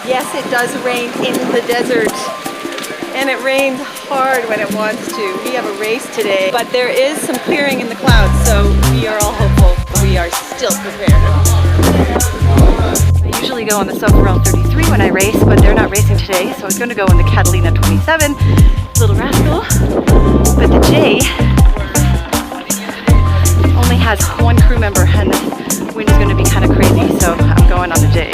Yes, it does rain in the desert. And it rains hard when it wants to. We have a race today, but there is some clearing in the clouds, so we are all hopeful. We are still prepared. I usually go on the Sofarel 33 when I race, but they're not racing today, so I was going to go on the Catalina 27, Little Rascal. But the J only has one crew member, and the wind is going to be kind of crazy, so I'm going on the J.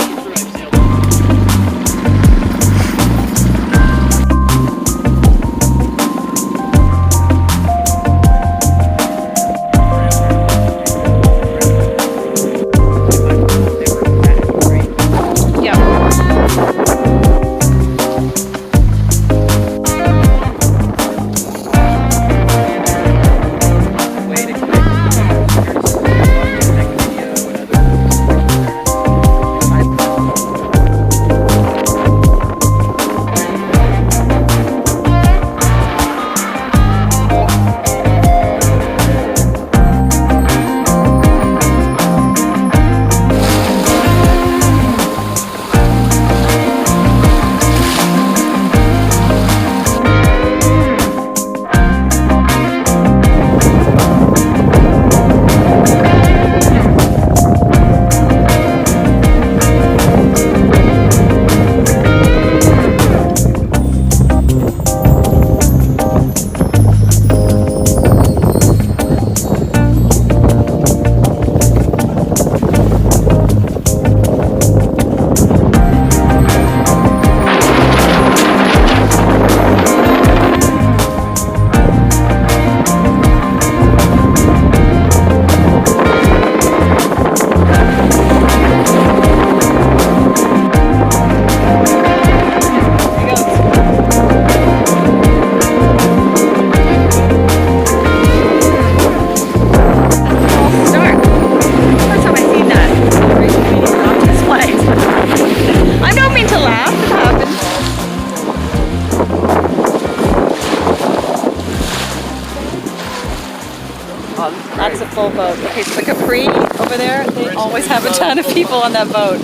That's a full boat. Okay, so the Capri over there, they always have a ton of people on that boat.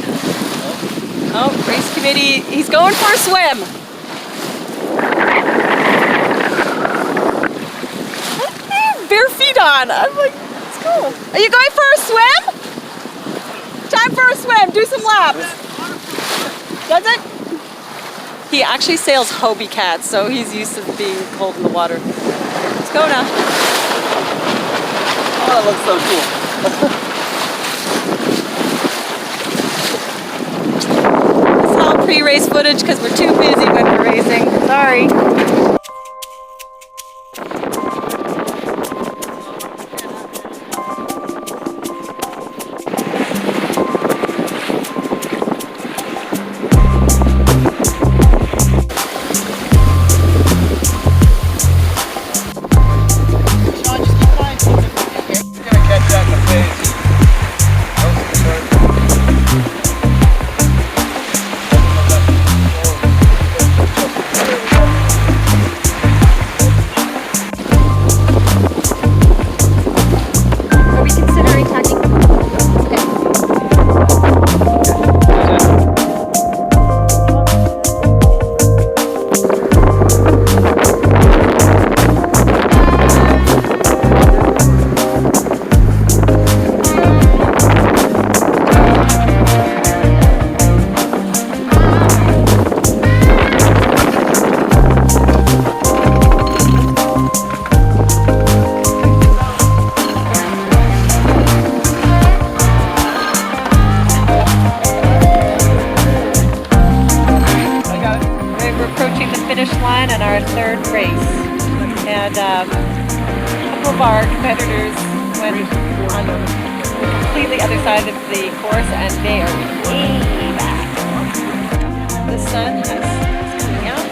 Oh, race committee, he's going for a swim. Bare feet on. I'm like, let's go. Are you going for a swim? Time for a swim. Do some laps. Does it? He actually sails Hobie cats, so he's used to being cold in the water. Let's go now. Oh, that looks so cool. It's all pre-race footage because we're too busy when we're racing. Sorry. On our third race, and a couple of our competitors went on the completely other side of the course, and they are way back. The sun is coming out,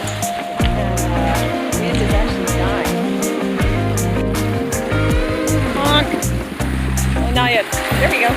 and the wind is actually dying. Honk! Oh, not yet. There we go.